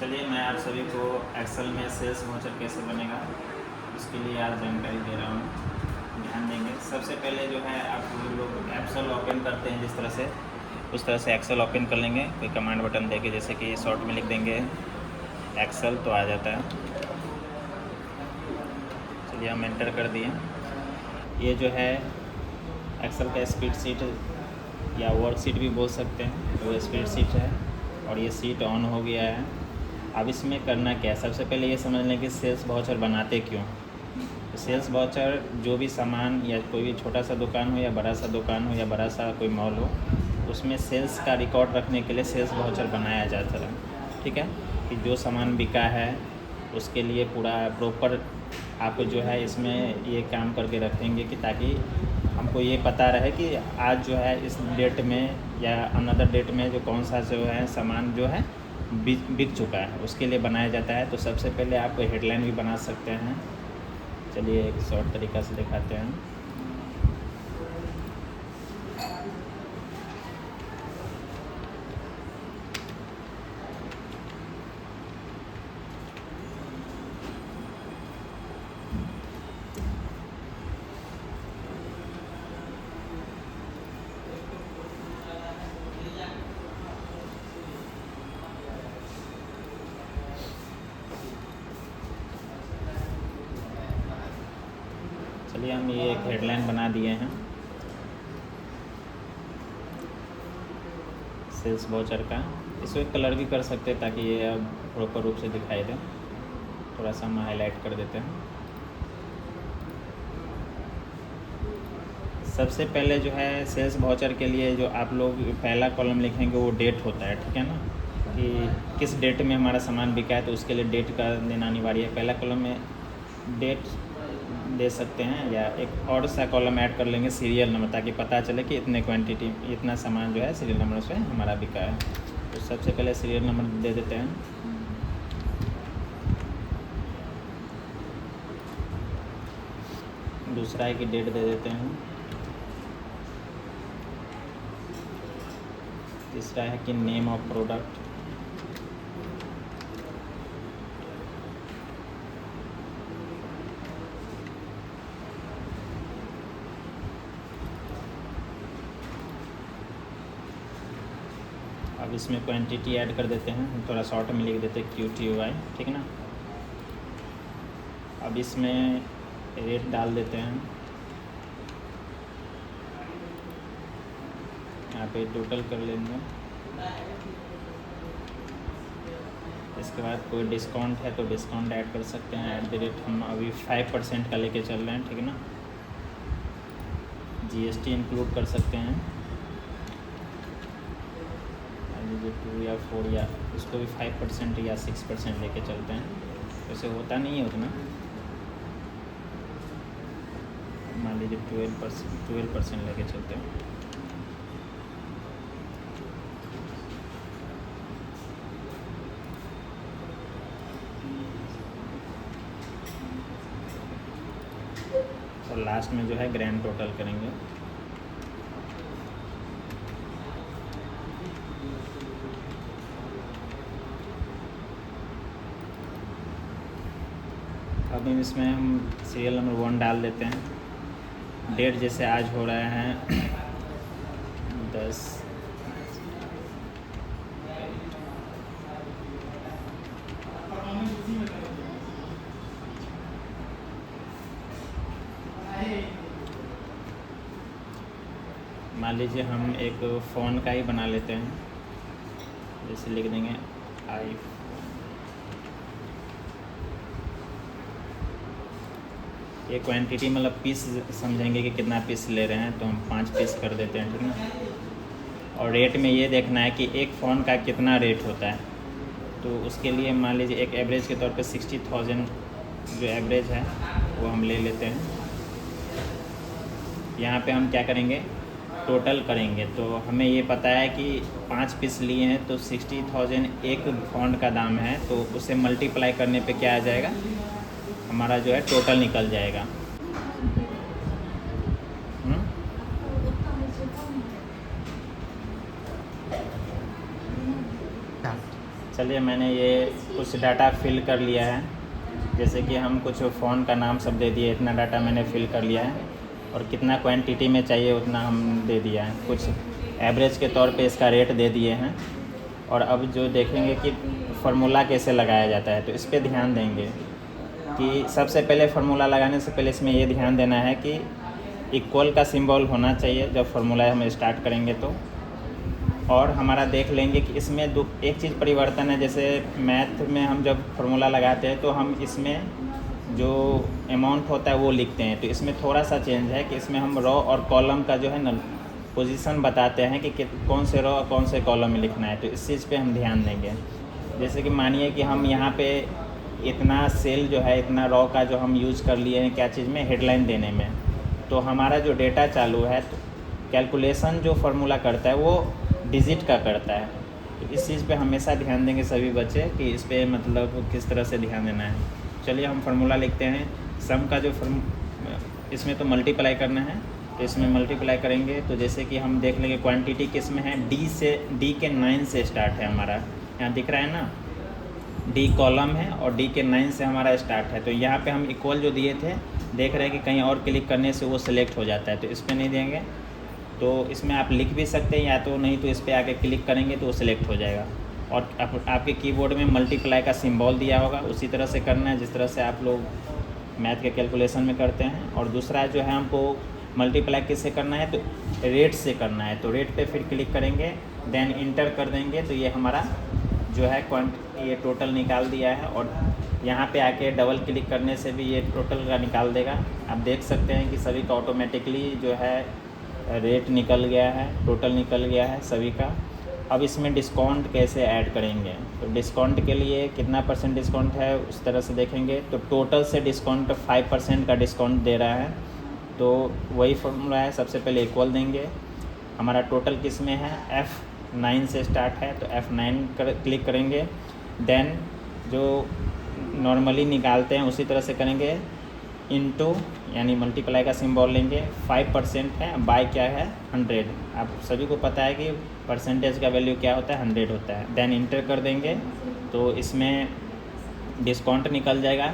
चलिए मैं आप सभी को एक्सेल में सेल्स वाउचर कैसे बनेगा उसके लिए आज जानकारी दे रहा हूँ। ध्यान देंगे। सबसे पहले जो है आप लोग एक्सेल ओपन करते हैं जिस तरह से, उस तरह से एक्सेल ओपन कर लेंगे। कोई कमांड बटन देके जैसे कि शॉर्ट में लिख देंगे एक्सेल तो आ जाता है। चलिए हम एंटर कर दिए। ये जो है एक्सेल का स्प्रेड शीट या वर्कशीट भी बोल सकते हैं, वो स्प्रेड शीट है और ये शीट ऑन हो गया है। अब इसमें करना क्या है, सबसे पहले ये समझ लें कि सेल्स वाउचर बनाते क्यों। तो सेल्स वाउचर जो भी सामान या कोई भी छोटा सा दुकान हो या बड़ा सा दुकान हो या बड़ा सा कोई मॉल हो, उसमें सेल्स का रिकॉर्ड रखने के लिए सेल्स वाउचर बनाया जाता है। ठीक है, कि जो सामान बिका है उसके लिए पूरा प्रॉपर आप जो है इसमें ये काम करके रखेंगे कि ताकि हमको ये पता रहे कि आज जो है इस डेट में या अनदर डेट में जो कौन सा जो है सामान जो है बिक चुका है, उसके लिए बनाया जाता है। तो सबसे पहले आप हेडलाइन भी बना सकते हैं। चलिए एक शॉर्ट तरीका से दिखाते हैं। चलिए हम ये एक हेडलाइन बना दिए हैं सेल्स वाउचर का। इसको एक कलर भी कर सकते हैं ताकि ये अब प्रॉपर रूप से दिखाई दे। थोड़ा सा हम हाईलाइट कर देते हैं। सबसे पहले जो है सेल्स वाउचर के लिए जो आप लोग पहला कॉलम लिखेंगे वो डेट होता है। ठीक है ना, कि किस डेट में हमारा सामान बिका है, तो उसके लिए डेट का देना अनिवार्य है। पहला कॉलम में डेट दे सकते हैं या एक और सा कॉलम ऐड कर लेंगे सीरियल नंबर, ताकि पता चले कि इतने क्वांटिटी इतना सामान जो है सीरियल नंबर से हमारा बिका है। तो सबसे पहले सीरियल नंबर दे देते हैं। दूसरा है कि डेट दे देते हैं। तीसरा है कि नेम ऑफ प्रोडक्ट। अब इसमें क्वांटिटी ऐड कर देते हैं, थोड़ा शॉर्ट में लिख देते हैं QTY। ठीक ना। अब इसमें रेट डाल देते हैं। यहाँ पे टोटल कर लेंगे। इसके बाद कोई डिस्काउंट है तो डिस्काउंट ऐड कर सकते हैं। @ हम अभी 5% का लेके चल रहे हैं। ठीक है ना। GST इंक्लूड कर सकते हैं, 2 या 4 या इसको भी 5% या 6% लेके चलते हैं। वैसे होता नहीं है उतना, मान लीजिए 12% लेके चलते हैं। और लास्ट में जो है ग्रैंड टोटल करेंगे। अब इसमें हम सीरियल नंबर 1 डाल देते हैं। डेट जैसे आज हो रहा है 10। मान लीजिए हम एक फ़ोन का ही बना लेते हैं, जैसे लिख देंगे आई। ये क्वांटिटी मतलब पीस समझेंगे कि कितना पीस ले रहे हैं, तो हम 5 पीस कर देते हैं। ठीक है। और रेट में ये देखना है कि एक फ़ोन का कितना रेट होता है, तो उसके लिए मान लीजिए एक एवरेज के तौर पे 60,000 जो एवरेज है वो हम ले लेते हैं। यहाँ पे हम क्या करेंगे, टोटल करेंगे। तो हमें ये पता है कि 5 पीस लिए हैं तो 60,000 एक फ़ोन का दाम है, तो उसे मल्टीप्लाई करने पे क्या आ जाएगा, हमारा जो है टोटल निकल जाएगा। चलिए मैंने ये कुछ डाटा फिल कर लिया है, जैसे कि हम कुछ फ़ोन का नाम सब दे दिए, इतना डाटा मैंने फिल कर लिया है और कितना क्वांटिटी में चाहिए उतना हम दे दिया है। कुछ एवरेज के तौर पे इसका रेट दे दिए हैं। और अब जो देखेंगे कि फार्मूला कैसे लगाया जाता है, तो इस पे ध्यान देंगे कि सबसे पहले फार्मूला लगाने से पहले इसमें ये ध्यान देना है कि इक्वल का सिंबल होना चाहिए जब फार्मूला हम स्टार्ट करेंगे तो। और हमारा देख लेंगे कि इसमें एक चीज़ परिवर्तन है, जैसे मैथ में हम जब फार्मूला लगाते हैं तो हम इसमें जो अमाउंट होता है वो लिखते हैं, तो इसमें थोड़ा सा चेंज है कि इसमें हम रो और कॉलम का जो है ना पोजीशन बताते हैं कि कौन से रो और कौन से कॉलम में लिखना है, तो इस चीज़ पे हम ध्यान देंगे। जैसे कि मानिए कि हम यहाँ पे इतना सेल जो है, इतना रो का जो हम यूज़ कर लिए हैं क्या चीज़ में, हेडलाइन देने में, तो हमारा जो डेटा चालू है तो कैलकुलेशन जो फार्मूला करता है वो डिजिट का करता है। तो इस चीज़ पे हमेशा ध्यान देंगे सभी बच्चे कि इस पे मतलब किस तरह से ध्यान देना है। चलिए हम फार्मूला लिखते हैं। सम का जो इसमें तो मल्टीप्लाई करना है, तो इसमें मल्टीप्लाई करेंगे तो जैसे कि हम देख लेंगे क्वांटिटी किस में है, डी के 9 से स्टार्ट है हमारा, यहाँ दिख रहा है ना, डी कॉलम है और डी के 9 से हमारा स्टार्ट है। तो यहाँ पे हम इक्वल जो दिए थे, देख रहे हैं कि कहीं और क्लिक करने से वो सिलेक्ट हो जाता है, तो इस पर नहीं देंगे। तो इसमें आप लिख भी सकते हैं, या तो नहीं तो इस पर आके क्लिक करेंगे तो वो सिलेक्ट हो जाएगा। और आपके कीबोर्ड में मल्टीप्लाई का सिंबल दिया होगा, उसी तरह से करना है जिस तरह से आप लोग मैथ के कैलकुलेशन में करते हैं। और दूसरा जो है हमको मल्टीप्लाई किससे करना है, तो रेट से करना है, तो रेट पे फिर क्लिक करेंगे, देन इंटर कर देंगे, तो ये हमारा जो है ये टोटल निकाल दिया है। और यहाँ पे आके डबल क्लिक करने से भी ये टोटल का निकाल देगा। आप देख सकते हैं कि सभी का ऑटोमेटिकली जो है रेट निकल गया है, टोटल निकल गया है सभी का। अब इसमें डिस्काउंट कैसे ऐड करेंगे, तो डिस्काउंट के लिए कितना % डिस्काउंट है उस तरह से देखेंगे। तो टोटल से डिस्काउंट 5% का डिस्काउंट दे रहा है, तो वही फॉर्मूला है। सबसे पहले इक्वल देंगे, हमारा टोटल किस में है, F9 से स्टार्ट है, तो F9 क्लिक करेंगे। देन जो नॉर्मली निकालते हैं उसी तरह से करेंगे, इनटू यानी मल्टीप्लाई का सिंबल लेंगे, 5% है, बाय क्या है 100। आप सभी को पता है कि परसेंटेज का वैल्यू क्या होता है, 100 होता है। देन इंटर कर देंगे, तो इसमें डिस्काउंट निकल जाएगा,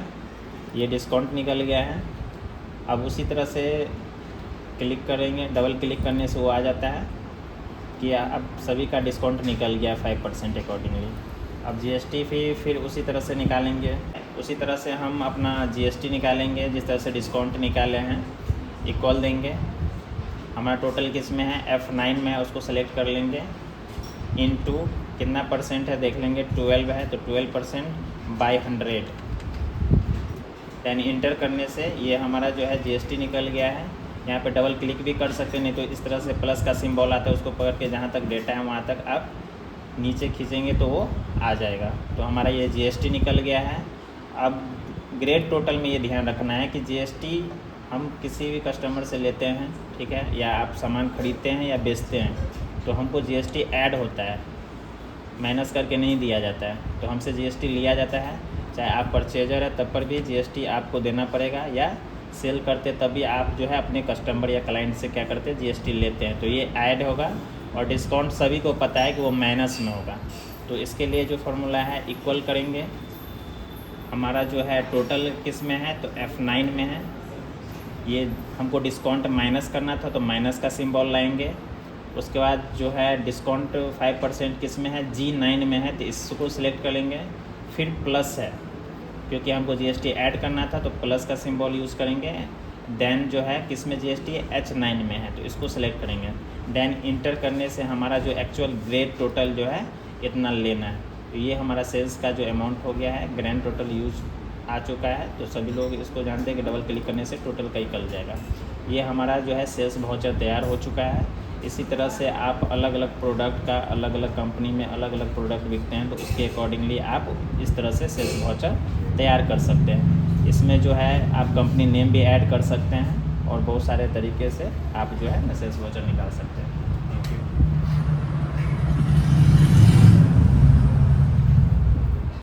ये डिस्काउंट निकल गया है। अब उसी तरह से क्लिक करेंगे, डबल क्लिक करने से वो आ जाता है कि अब सभी का डिस्काउंट निकल गया 5% अकॉर्डिंगली। अब जीएसटी फिर उसी तरह से निकालेंगे, उसी तरह से हम अपना जीएसटी निकालेंगे जिस तरह से डिस्काउंट निकाले हैं। इक्वल देंगे, हमारा टोटल किस में है, F9 में है, उसको सेलेक्ट कर लेंगे, इनटू कितना % है देख लेंगे, 12 है, तो 12% बाय 100। दैन इंटर करने से ये हमारा जो है जीएसटी निकल गया है। यहाँ पे डबल क्लिक भी कर सकते हैं, नहीं तो इस तरह से प्लस का सिंबल आता है, उसको पकड़ के जहाँ तक डेटा है वहाँ तक आप नीचे खींचेंगे तो वो आ जाएगा। तो हमारा ये जीएसटी निकल गया है। अब ग्रेड टोटल में ये ध्यान रखना है कि जीएसटी हम किसी भी कस्टमर से लेते हैं, ठीक है, या आप सामान खरीदते हैं या बेचते हैं, तो हमको जीएसटी ऐड होता है, माइनस करके नहीं दिया जाता है। तो हमसे जीएसटी लिया जाता है, चाहे आप परचेजर है तब पर भी जीएसटी आपको देना पड़ेगा, या सेल करते तभी आप जो है अपने कस्टमर या क्लाइंट से क्या करते हैं, जीएसटी लेते हैं, तो ये ऐड होगा। और डिस्काउंट सभी को पता है कि वो माइनस में होगा। तो इसके लिए जो फार्मूला है, इक्वल करेंगे, हमारा जो है टोटल किस में है, तो F9 में है। ये हमको डिस्काउंट माइनस करना था, तो माइनस का सिंबल लाएंगे। उसके बाद जो है डिस्काउंट 5% किस में है, G9 में है, तो इसको सिलेक्ट कर लेंगे। फिर प्लस है, क्योंकि हमको जीएसटी ऐड करना था, तो प्लस का सिंबल यूज़ करेंगे। देन जो है किस में जीएसटी H9 में है, तो इसको सेलेक्ट करेंगे। देन इंटर करने से हमारा जो एक्चुअल ग्रेड टोटल जो है इतना लेना है। तो ये हमारा सेल्स का जो अमाउंट हो गया है, ग्रैंड टोटल यूज आ चुका है। तो सभी लोग इसको जानते हैं कि डबल क्लिक करने से टोटल का निकल जाएगा। ये हमारा जो है सेल्स वाउचर तैयार हो चुका है। इसी तरह से आप अलग अलग प्रोडक्ट का, अलग अलग कंपनी में अलग अलग प्रोडक्ट बिकते हैं, तो उसके अकॉर्डिंगली आप इस तरह से सेल्स वाउचर तैयार कर सकते हैं। इसमें जो है आप कंपनी नेम भी ऐड कर सकते हैं, और बहुत सारे तरीके से आप जो है सेल्स वाउचर निकाल सकते हैं।